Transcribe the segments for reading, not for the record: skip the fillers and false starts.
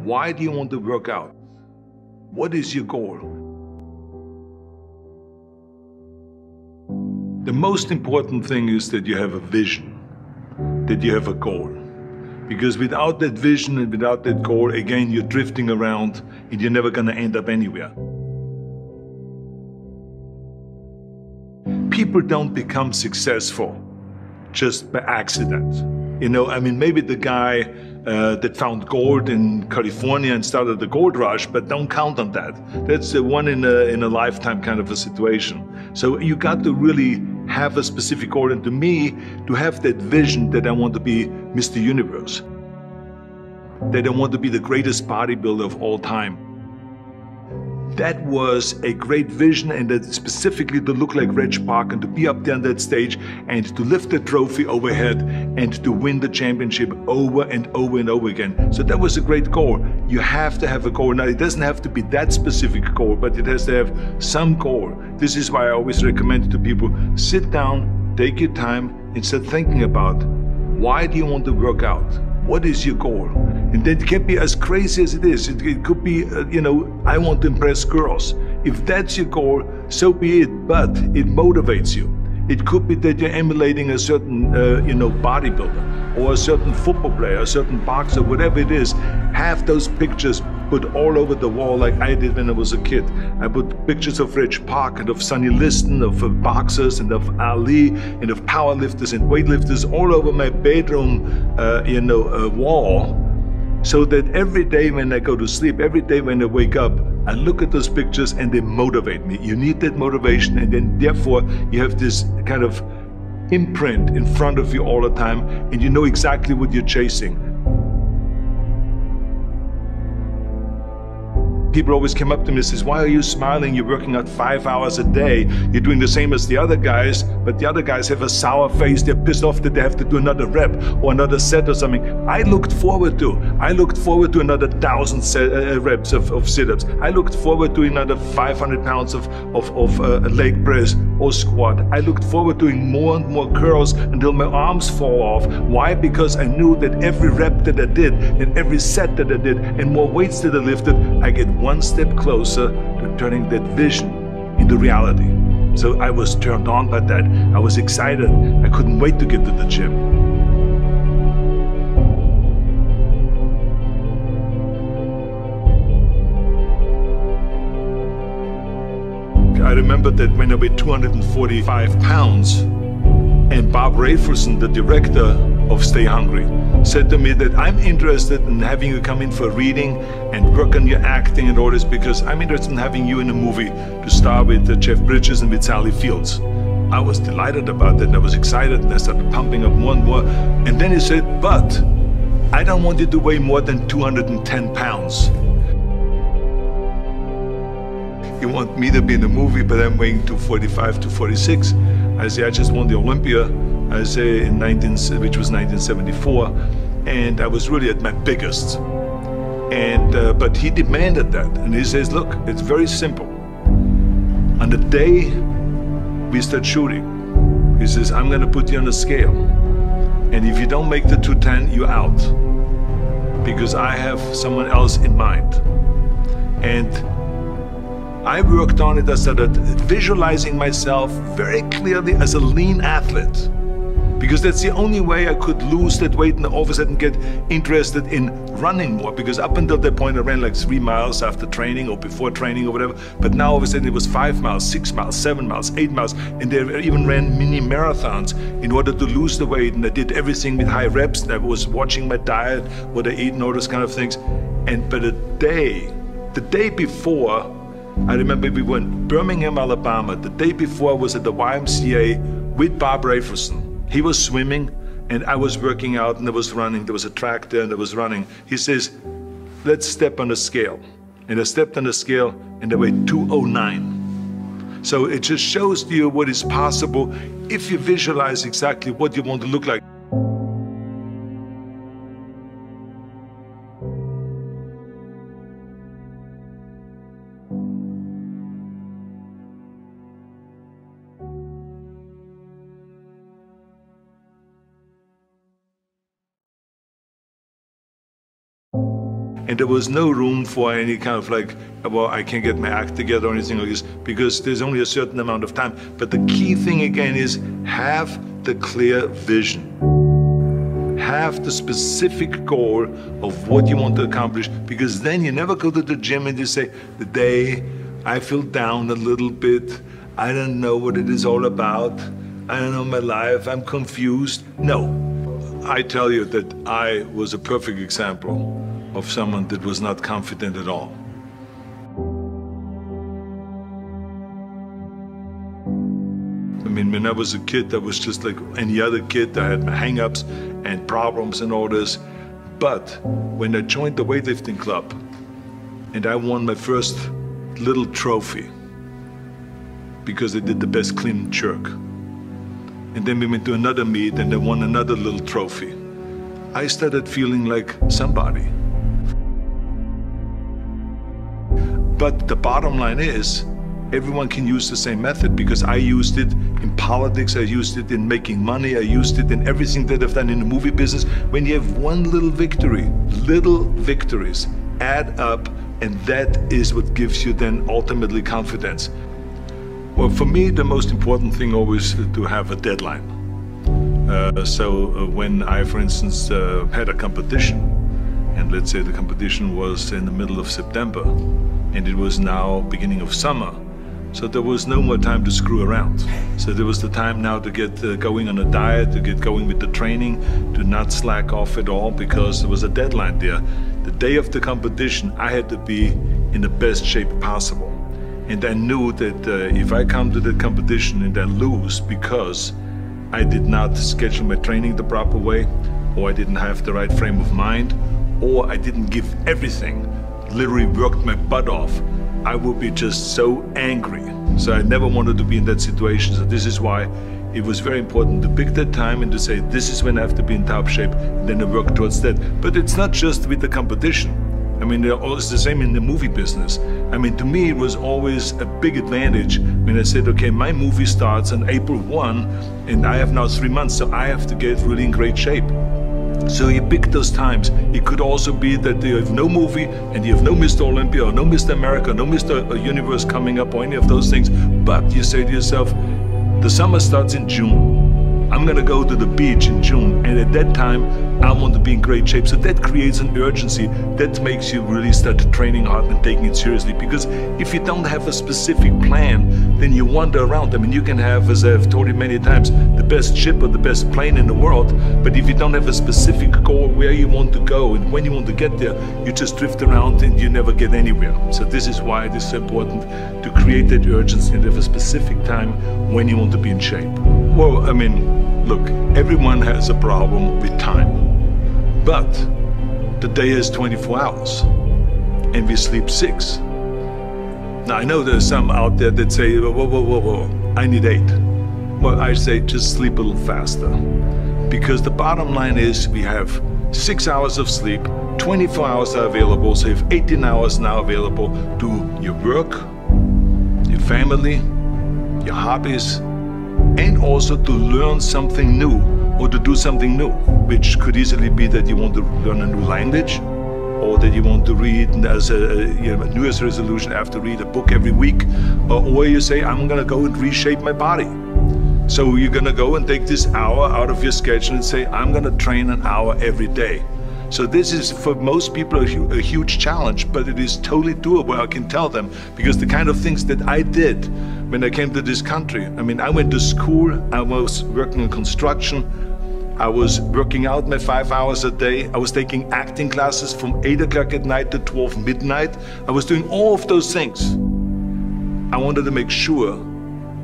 Why do you want to work out? What is your goal? The most important thing is that you have a vision, that you have a goal. Because without that vision and without that goal, again, you're drifting around and you're never going to end up anywhere. People don't become successful just by accident. You know, I mean, maybe the guy that found gold in California and started the gold rush, but don't count on that. That's the one in a lifetime kind of a situation. So you got to really have a specific goal. And to me, to have that vision that I want to be Mr. Universe, that I want to be the greatest bodybuilder of all time. That was a great vision, and that specifically to look like Reg Park and to be up there on that stage and to lift the trophy overhead and to win the championship over and over and over again. So that was a great goal. You have to have a goal. Now, it doesn't have to be that specific goal, but it has to have some goal. This is why I always recommend to people, sit down, take your time, and start thinking about, why do you want to work out? What is your goal? And that can be as crazy as it is. It could be, I want to impress girls. If that's your goal, so be it, but it motivates you. It could be that you're emulating a certain, bodybuilder or a certain football player, a certain boxer, whatever it is. Have those pictures put all over the wall like I did when I was a kid. I put pictures of Reg Park and of Sonny Liston, of boxers and of Ali and of powerlifters and weightlifters all over my bedroom, wall. So that every day when I go to sleep, every day when I wake up, I look at those pictures and they motivate me. You need that motivation, and then therefore you have this kind of imprint in front of you all the time, and you know exactly what you're chasing. People always come up to me and says, why are you smiling? You're working out 5 hours a day. You're doing the same as the other guys, but the other guys have a sour face. They're pissed off that they have to do another rep or another set or something. I looked forward to another 1,000 reps of sit-ups. I looked forward to another 500 pounds of leg press or squat. I looked forward to doing more and more curls until my arms fall off. Why? Because I knew that every rep that I did and every set that I did and more weights that I lifted, I get one step closer to turning that vision into reality. So I was turned on by that. I was excited. I couldn't wait to get to the gym. I remember that when I weighed 245 pounds, and Bob Rafelson, the director of Stay Hungry, said to me that I'm interested in having you come in for a reading and work on your acting and all this, because I'm interested in having you in a movie to star with Jeff Bridges and with Sally Fields. I was delighted about that, and I was excited, and I started pumping up more and more. And then he said, but I don't want you to weigh more than 210 pounds. You want me to be in a movie, but I'm weighing 245, 246. I say, I just won the Olympia, I say, which was 1974, and I was really at my biggest. And but he demanded that, and he says, look, it's very simple. On the day we start shooting, he says, I'm gonna put you on a scale, and if you don't make the 210, you're out, because I have someone else in mind. And I worked on it. I started visualizing myself very clearly as a lean athlete, because that's the only way I could lose that weight and all of a sudden get interested in running more, because up until that point I ran like 3 miles after training or before training or whatever, but now all of a sudden it was 5 miles, 6 miles, 7 miles, 8 miles, and they even ran mini marathons in order to lose the weight, and I did everything with high reps, and I was watching my diet, what I eat and all those kind of things. But the day before, I remember we were in Birmingham, Alabama. The day before I was at the YMCA with Bob Rafelson. He was swimming and I was working out, and I was running. There was a track there and I was running. He says, let's step on the scale. And I stepped on the scale and I weighed 209. So it just shows you what is possible if you visualize exactly what you want to look like. And there was no room for any kind of like, well, I can't get my act together or anything like this, because there's only a certain amount of time. But the key thing again is have the clear vision. Have the specific goal of what you want to accomplish, because then you never go to the gym and you say, the day I feel down a little bit, I don't know what it is all about, I don't know my life, I'm confused. No, I tell you that I was a perfect example of someone that was not confident at all. I mean, when I was a kid, I was just like any other kid. I had my hang-ups and problems and all this. But when I joined the weightlifting club and I won my first little trophy because I did the best clean and jerk, and then we went to another meet and I won another little trophy, I started feeling like somebody. But the bottom line is, everyone can use the same method, because I used it in politics, I used it in making money, I used it in everything that I've done in the movie business. When you have one little victory, little victories add up, and that is what gives you then ultimately confidence. Well, for me, the most important thing always is to have a deadline. So when I, for instance, had a competition, and let's say the competition was in the middle of September, and it was now beginning of summer, so there was no more time to screw around. So there was the time now to get going on a diet, to get going with the training, to not slack off at all, because there was a deadline there. The day of the competition, I had to be in the best shape possible. And I knew that if I come to the competition and I lose because I did not schedule my training the proper way, or I didn't have the right frame of mind, or I didn't give everything, literally worked my butt off, I would be just so angry. So I never wanted to be in that situation. So this is why it was very important to pick that time and to say, this is when I have to be in top shape, and then I work towards that. But it's not just with the competition. I mean, it's the same in the movie business. I mean, to me, it was always a big advantage when I said, okay, my movie starts on April 1, and I have now 3 months, so I have to get really in great shape. So you pick those times. It could also be that you have no movie and you have no Mr. Olympia or no Mr. America, no Mr. Universe coming up or any of those things. But you say to yourself, the summer starts in June. I'm gonna go to the beach in June, and at that time I want to be in great shape. So that creates an urgency that makes you really start training hard and taking it seriously. Because if you don't have a specific plan, then you wander around. I mean, you can have, as I've told you many times, the best ship or the best plane in the world, but if you don't have a specific goal where you want to go and when you want to get there, you just drift around and you never get anywhere. So this is why it is so important to create that urgency and have a specific time when you want to be in shape. Well, I mean, look, everyone has a problem with time, but the day is 24 hours and we sleep 6. Now, I know there's some out there that say, whoa, I need 8. Well, I say just sleep a little faster, because the bottom line is we have 6 hours of sleep, 24 hours are available, so you have 18 hours now available to your work, your family, your hobbies, and also to learn something new or to do something new, which could easily be that you want to learn a new language, or that you want to read as a New Year's resolution, I have to read a book every week, or you say, I'm gonna go and reshape my body. So you're gonna go and take this hour out of your schedule and say, I'm gonna train an hour every day. So this is for most people a huge challenge, but it is totally doable, I can tell them, because the kind of things that I did when I came to this country, I mean, I went to school, I was working in construction, I was working out my 5 hours a day, I was taking acting classes from 8 o'clock at night to 12 midnight, I was doing all of those things. I wanted to make sure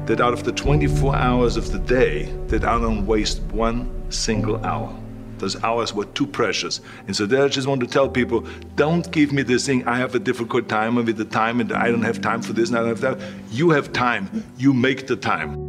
that out of the 24 hours of the day, that I don't waste one single hour. Those hours were too precious. And so there I just want to tell people, don't give me this thing, I have a difficult time with the time and I don't have time for this and I don't have that. You have time, you make the time.